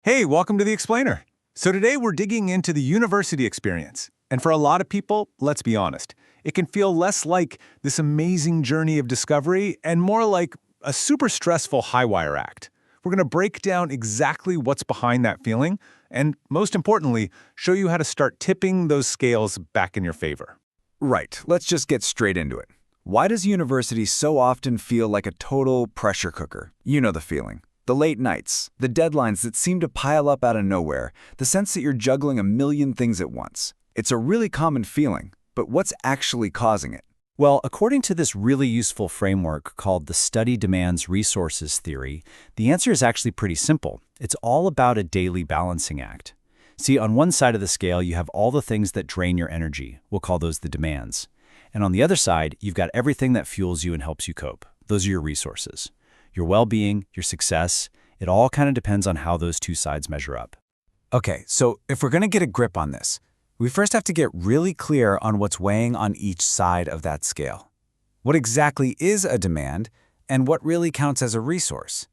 Hey, welcome to The Explainer. So today we're digging into the university experience. And for a lot of people, let's be honest, it can feel less like this amazing journey of discovery and more like a super stressful high-wire act. We're going to break down exactly what's behind that feeling and, most importantly, show you how to start tipping those scales back in your favor. Right, let's just get straight into it. Why does university so often feel like a total pressure cooker? You know the feeling. The late nights, the deadlines that seem to pile up out of nowhere, the sense that you're juggling a million things at once. It's a really common feeling, but what's actually causing it? Well, according to this really useful framework called the Study Demands Resources Theory, the answer is actually pretty simple. It's all about a daily balancing act. See, on one side of the scale, you have all the things that drain your energy. We'll call those the demands. And on the other side, you've got everything that fuels you and helps you cope. Those are your resources. Your well-being, your success, it all kind of depends on how those two sides measure up. Okay, so if we're going to get a grip on this, we first have to get really clear on what's weighing on each side of that scale. What exactly is a demand, and what really counts as a resource?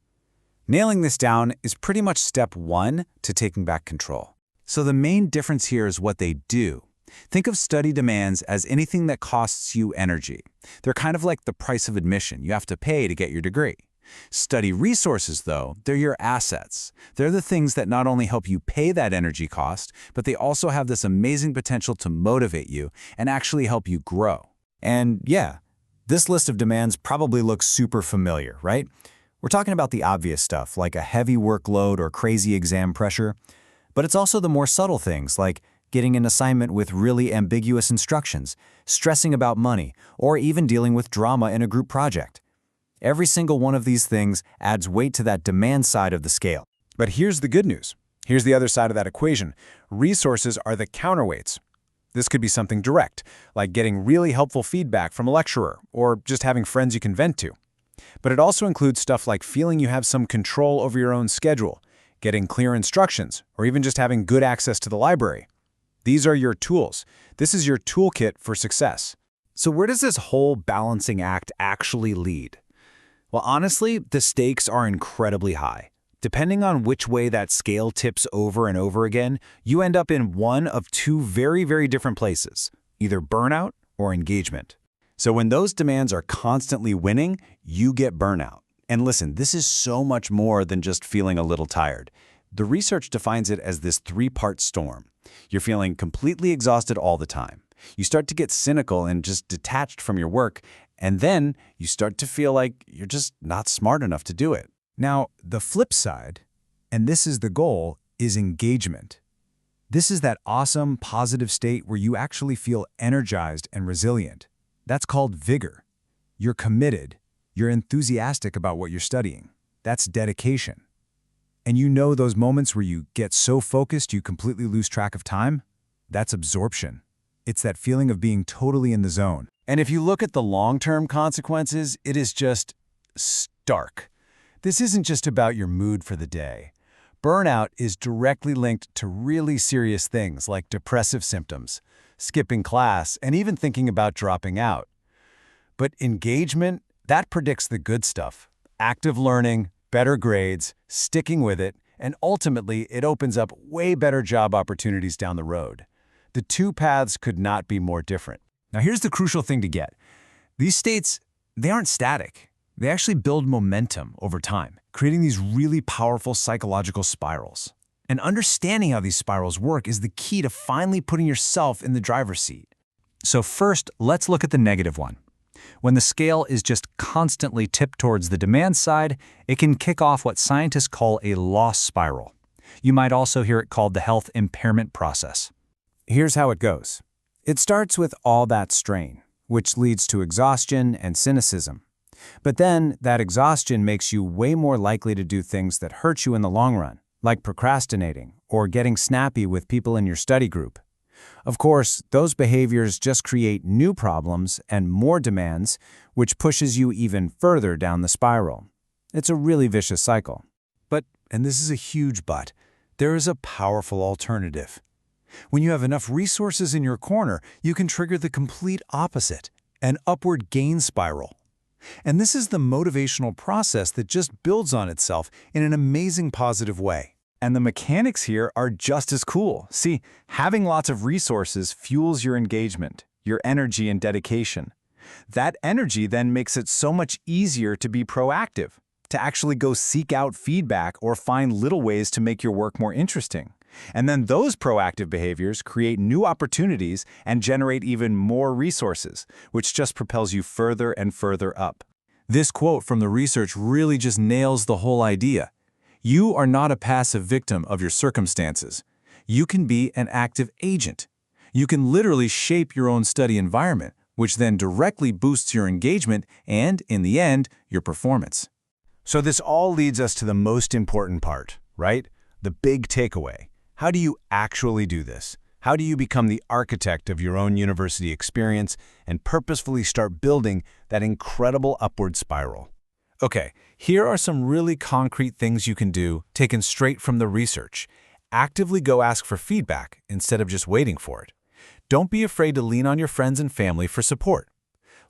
Nailing this down is pretty much step one to taking back control. So the main difference here is what they do. Think of study demands as anything that costs you energy. They're kind of like the price of admission you have to pay to get your degree. Study resources, though, they're your assets. They're the things that not only help you pay that energy cost, but they also have this amazing potential to motivate you and actually help you grow. And yeah, this list of demands probably looks super familiar, right? We're talking about the obvious stuff, like a heavy workload or crazy exam pressure. But it's also the more subtle things, like getting an assignment with really ambiguous instructions, stressing about money, or even dealing with drama in a group project. Every single one of these things adds weight to that demand side of the scale. But here's the good news. Here's the other side of that equation. Resources are the counterweights. This could be something direct, like getting really helpful feedback from a lecturer or just having friends you can vent to. But it also includes stuff like feeling you have some control over your own schedule, getting clear instructions, or even just having good access to the library. These are your tools. This is your toolkit for success. So where does this whole balancing act actually lead? Well, honestly, the stakes are incredibly high. Depending on which way that scale tips over and over again, you end up in one of two very, very different places, either burnout or engagement. So when those demands are constantly winning, you get burnout. And listen, this is so much more than just feeling a little tired. The research defines it as this three-part storm. You're feeling completely exhausted all the time. You start to get cynical and just detached from your work, and then you start to feel like you're just not smart enough to do it. Now, the flip side, and this is the goal, is engagement. This is that awesome, positive state where you actually feel energized and resilient. That's called vigor. You're committed. You're enthusiastic about what you're studying. That's dedication. And you know those moments where you get so focused you completely lose track of time? That's absorption. It's that feeling of being totally in the zone. And if you look at the long-term consequences, it is just stark. This isn't just about your mood for the day. Burnout is directly linked to really serious things like depressive symptoms, skipping class, and even thinking about dropping out. But engagement, that predicts the good stuff. Active learning, better grades, sticking with it, and ultimately it opens up way better job opportunities down the road. The two paths could not be more different. Now here's the crucial thing to get. These states, they aren't static. They actually build momentum over time, creating these really powerful psychological spirals. And understanding how these spirals work is the key to finally putting yourself in the driver's seat. So first, let's look at the negative one. When the scale is just constantly tipped towards the demand side, it can kick off what scientists call a loss spiral. You might also hear it called the health impairment process. Here's how it goes. It starts with all that strain, which leads to exhaustion and cynicism. But then that exhaustion makes you way more likely to do things that hurt you in the long run, like procrastinating or getting snappy with people in your study group. Of course, those behaviors just create new problems and more demands, which pushes you even further down the spiral. It's a really vicious cycle. But, and this is a huge but, there is a powerful alternative. When you have enough resources in your corner, you can trigger the complete opposite, an upward gain spiral. And this is the motivational process that just builds on itself in an amazing positive way. And the mechanics here are just as cool. See, having lots of resources fuels your engagement, your energy and dedication. That energy then makes it so much easier to be proactive, to actually go seek out feedback or find little ways to make your work more interesting. And then those proactive behaviors create new opportunities and generate even more resources, which just propels you further and further up. This quote from the research really just nails the whole idea. You are not a passive victim of your circumstances. You can be an active agent. You can literally shape your own study environment, which then directly boosts your engagement and, in the end, your performance. So this all leads us to the most important part, right? The big takeaway. How do you actually do this? How do you become the architect of your own university experience and purposefully start building that incredible upward spiral? Okay, here are some really concrete things you can do, taken straight from the research. Actively go ask for feedback instead of just waiting for it. Don't be afraid to lean on your friends and family for support.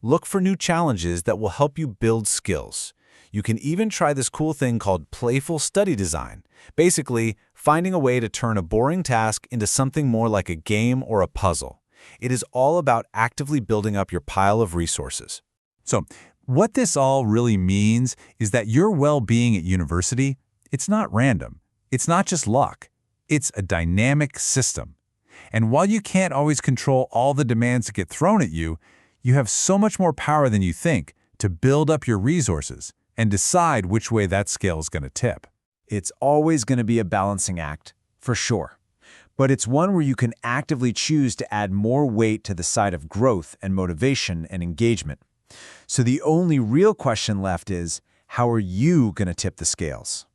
Look for new challenges that will help you build skills. You can even try this cool thing called playful study design. Basically, finding a way to turn a boring task into something more like a game or a puzzle. It is all about actively building up your pile of resources. So, what this all really means is that your well-being at university, it's not random. It's not just luck. It's a dynamic system. And while you can't always control all the demands that get thrown at you, you have so much more power than you think to build up your resources and decide which way that scale is going to tip. It's always going to be a balancing act, for sure. But it's one where you can actively choose to add more weight to the side of growth and motivation and engagement. So the only real question left is, how are you going to tip the scales?